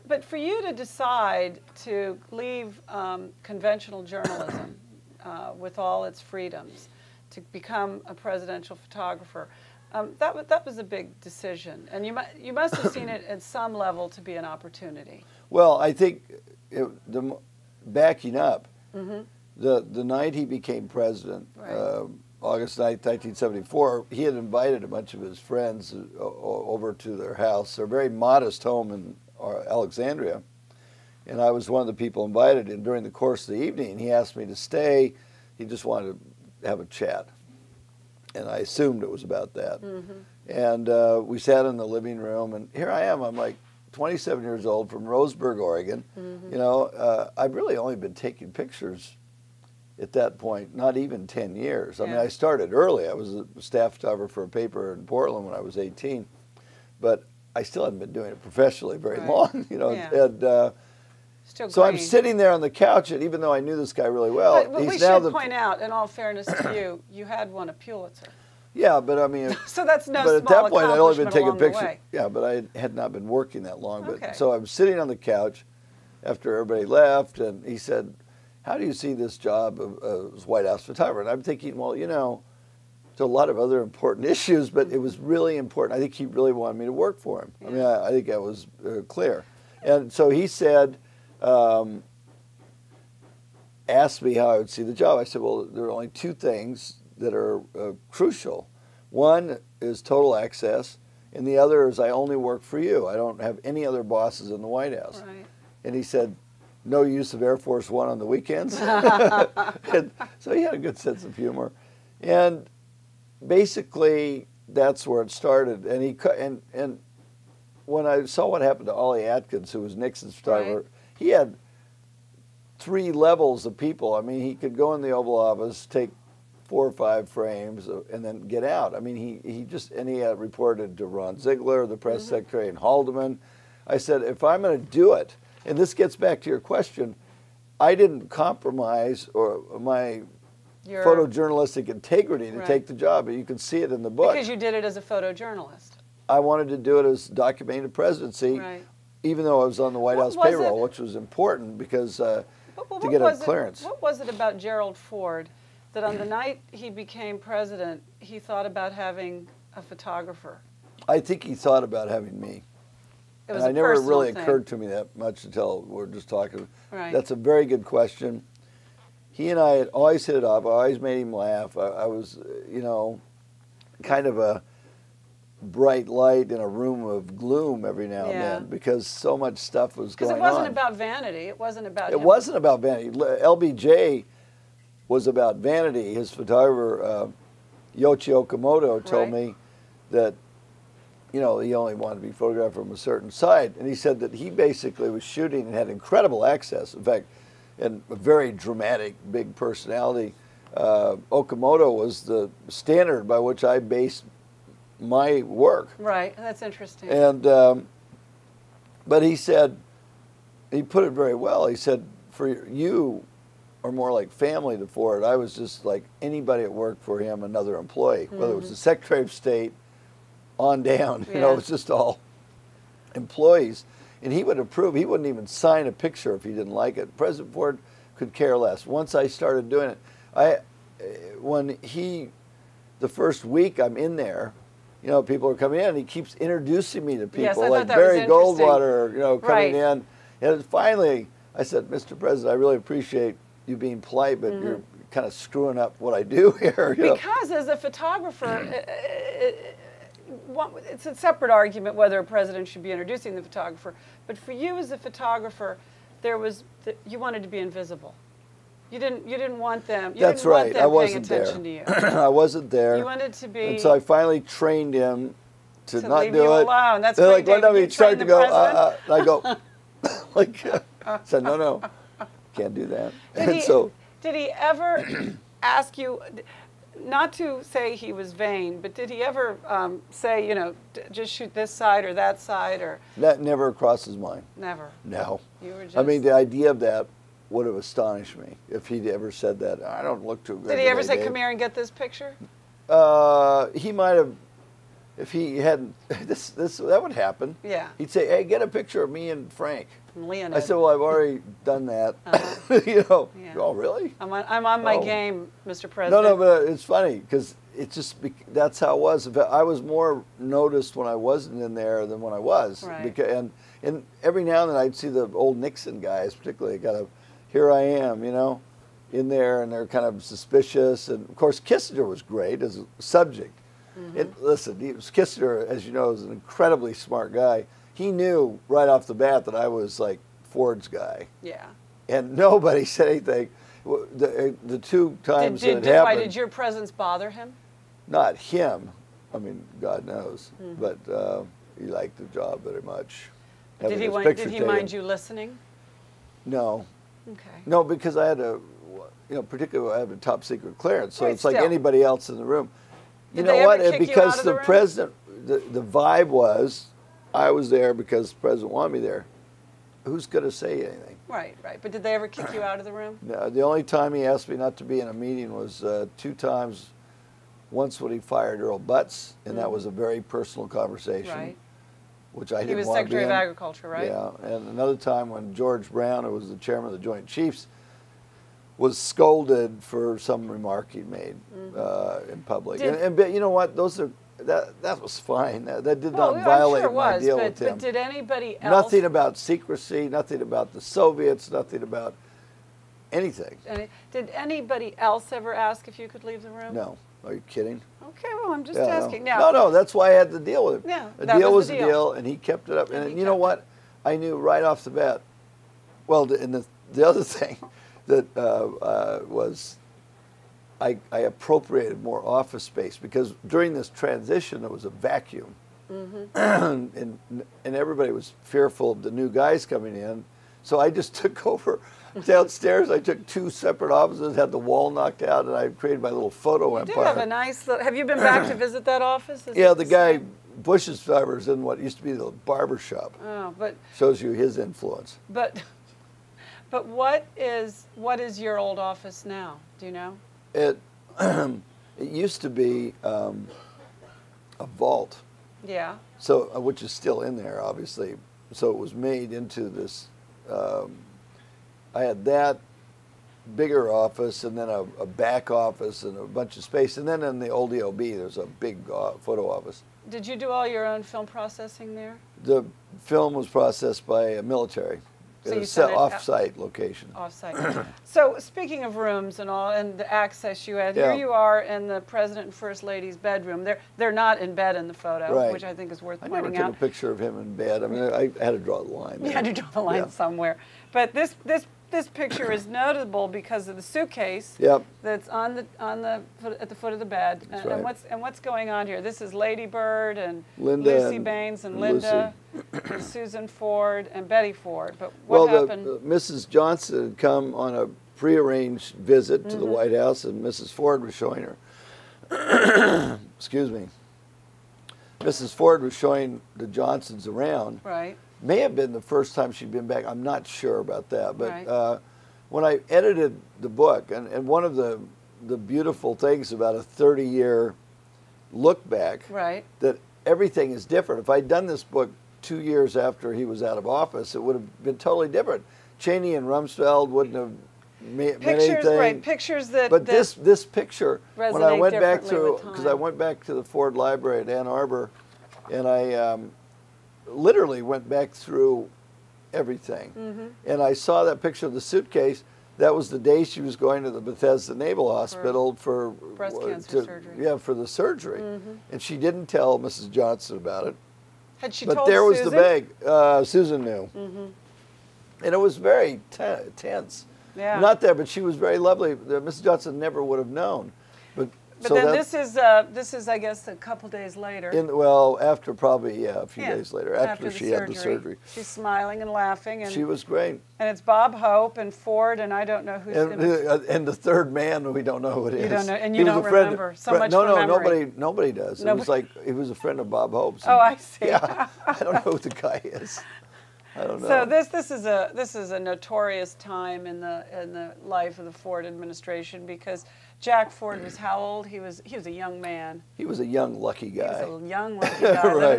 But for you to decide to leave conventional journalism with all its freedoms to become a presidential photographer, that was a big decision. And you must have seen it at some level to be an opportunity. Well, I think backing up, the night he became president, Right. August 9th, 1974, he had invited a bunch of his friends over to their house, their very modest home in Alexandria. And I was one of the people invited. And during the course of the evening, he asked me to stay. He just wanted to have a chat. And I assumed it was about that. And we sat in the living room, and here I am. I'm like 27 years old from Roseburg, Oregon. You know, I've really only been taking pictures at that point, not even 10 years. I mean, I started early. I was a staff photographer for a paper in Portland when I was 18. But I still hadn't been doing it professionally very long, you know. And, so I'm sitting there on the couch, and even though I knew this guy really well, but we should point out, in all fairness to you, you had won a Pulitzer. Yeah, but I mean, so that's no but small at that point I'd only been taking pictures. pictures. Yeah, but I had not been working that long. But so I'm sitting on the couch after everybody left, and he said, "How do you see this job as White House photographer?" And I'm thinking, well, you know, there's a lot of other important issues, but it was really important. I think he really wanted me to work for him. I mean, I think that was clear. And so he said, asked me how I would see the job. I said, well, there are only two things that are crucial. One is total access, and the other is I only work for you. I don't have any other bosses in the White House. Right. And he said, no use of Air Force One on the weekends. And so he had a good sense of humor. And basically, that's where it started. And and when I saw what happened to Ollie Atkins, who was Nixon's photographer, he had 3 levels of people. I mean, he could go in the Oval Office, take 4 or 5 frames, and then get out. I mean, he had reported to Ron Ziegler, the press secretary, and Haldeman. I said, if I'm going to do it, and this gets back to your question, I didn't compromise my photojournalistic integrity to take the job. You can see it in the book. Because you did it as a photojournalist. I wanted to do it as documenting the presidency, even though I was on the White House payroll, which was important because to get a clearance. What was it about Gerald Ford that on the night he became president, he thought about having a photographer? I think he thought about having me. It was and I never really occurred to me that much until we were just talking. Right. That's a very good question. He and I had always hit it off. I always made him laugh. I was, you know, kind of a bright light in a room of gloom every now and then because so much stuff was going on. Because it wasn't about vanity. It wasn't about It wasn't about vanity. LBJ was about vanity. His photographer, Yoichi Okamoto, told me that, you know, he only wanted to be photographed from a certain side. And he said that he basically was shooting and had incredible access. In fact, and a very dramatic, big personality. Okamoto was the standard by which I based my work. Right, that's interesting. And, but he said, he put it very well. He said, for you are more like family to Ford. I was just like anybody that worked for him, another employee, whether it was the Secretary of State on down, you know, it was just all employees. And he would approve. He wouldn't even sign a picture if he didn't like it. President Ford could care less. Once I started doing it, the first week I'm in there, you know, people are coming in, and he keeps introducing me to people, like Barry Goldwater, you know, coming in. And finally, I said, Mr. President, I really appreciate you being polite, but you're kind of screwing up what I do here. Because as a photographer, it's a separate argument whether a president should be introducing the photographer, but for you as a photographer, you wanted to be invisible. You didn't want them. That's right. I wasn't there. To you. I wasn't there. You wanted to be. And so I finally trained him to not leave do you it. Alone. That's they're what like, one time he tried to go. president? I go, like, said no, can't do that. Did he ever ask you? Not to say he was vain, but did he ever say, you know, just shoot this side or that side, or? That never crossed his mind. Never. No. You were just... I mean, the idea of that would have astonished me if he'd ever said that. I don't look too good. Did he ever say, "Come here and get this picture"? He might have if he hadn't, that would happen. Yeah. He'd say, "Hey, get a picture of me and Frank." And Leonid. I said, "Well, I've already done that." You know. Yeah. Oh, really? I'm on my game, Mr. President. No, but it's funny because it's just that's how it was. I was more noticed when I wasn't in there than when I was. Right. Because, and every now and then I'd see the old Nixon guys, particularly, kind of, here I am, you know, in there, and they're kind of suspicious. And of course, Kissinger was great as a subject. Listen, Kissinger, as you know, is an incredibly smart guy. He knew right off the bat that I was like Ford's guy. Yeah. And nobody said anything. The two times that it happened. Why did your presence bother him? Not him. I mean, God knows. But he liked the job very much. Did he mind you listening? No. Okay. No, because I had particularly I have a top secret clearance, so it's like still. anybody else in the room. You Did know they ever what? kick you Because out of the the room? president, the vibe was, I was there because the president wanted me there. Who's going to say anything? Right. But did they ever kick you out of the room? No, the only time he asked me not to be in a meeting was 2 times. Once when he fired Earl Butz, and that was a very personal conversation, Right. which I didn't want to be in. He was Secretary of Agriculture, right? Yeah, and another time when George Brown, who was the chairman of the Joint Chiefs, was scolded for some remark he made in public. And you know what? That was fine. That did not violate I'm sure my deal with him. But did anybody else? Nothing about secrecy. Nothing about the Soviets. Nothing about anything. Did anybody else ever ask if you could leave the room? No. Are you kidding? Okay, well, I'm just asking. No, that's why I had to deal with him. Yeah, the deal was the deal, and he kept it up. And you know what? I knew right off the bat. Well, and the other thing that was I appropriated more office space because during this transition there was a vacuum, and everybody was fearful of the new guys coming in. So I just took over downstairs. I took 2 separate offices, had the wall knocked out, and I created my little photo empire. You do have a nice little, have you been back to visit that office? Yeah, the guy, Bush's father, was in what used to be the barber shop. Oh, but shows you his influence. But what is your old office now? Do you know? It used to be a vault. Yeah. So which is still in there, obviously. So it was made into this. I had that bigger office, and then a back office, and a bunch of space, and then in the old EOB, there's a big photo office. Did you do all your own film processing there? The film was processed by a military. So it's an off-site location. Off-site. So speaking of rooms and all, and the access you had, Yeah. here you are in the President and First Lady's bedroom. They're not in bed in the photo, Right. which I think is worth I pointing never out. took a picture of him in bed. I mean, I had to draw the line. You had to draw the line somewhere. But this picture is notable because of the suitcase that's at the foot of the bed. That's and right. what's going on here? This is Lady Bird and Linda Lucy and Baines and Linda, and Susan Ford and Betty Ford. But what well, happened? Mrs. Johnson had come on a prearranged visit to the White House, and Mrs. Ford was showing her. Excuse me. Mrs. Ford was showing the Johnsons around. Right. May have been the first time she'd been back. I'm not sure about that. But Right. When I edited the book, and one of the beautiful things about a 30-year look back, Right. that everything is different. If I'd done this book 2 years after he was out of office, it would have been totally different. Cheney and Rumsfeld wouldn't have meant anything. Right, pictures that. But this picture, when I went back differently through, with time. because I went back to the Ford Library at Ann Arbor, and I literally went back through everything. And I saw that picture of the suitcase. That was the day she was going to the Bethesda Naval Hospital for breast cancer surgery. Yeah, for the surgery. And she didn't tell Mrs. Johnson about it. Had she But told there was Susan? the bag. Susan knew. And it was very tense. Yeah. Not there, but she was very lovely. Mrs. Johnson never would have known. But so then this is I guess a couple days later. After probably a few days later, after she had the surgery. She's smiling and laughing, and She was great. And it's Bob Hope and Ford, and I don't know who's And the third man, we don't know who it is. You don't know, and He you was don't a friend, remember so much. No, from memory. nobody does. It was like he was a friend of Bob Hope's. Oh, I see. Yeah, I don't know who the guy is. I don't know. So this is a notorious time in the life of the Ford administration because Jack Ford was how old? He was a young man. He was a young, lucky guy. He was a young, lucky guy Right. living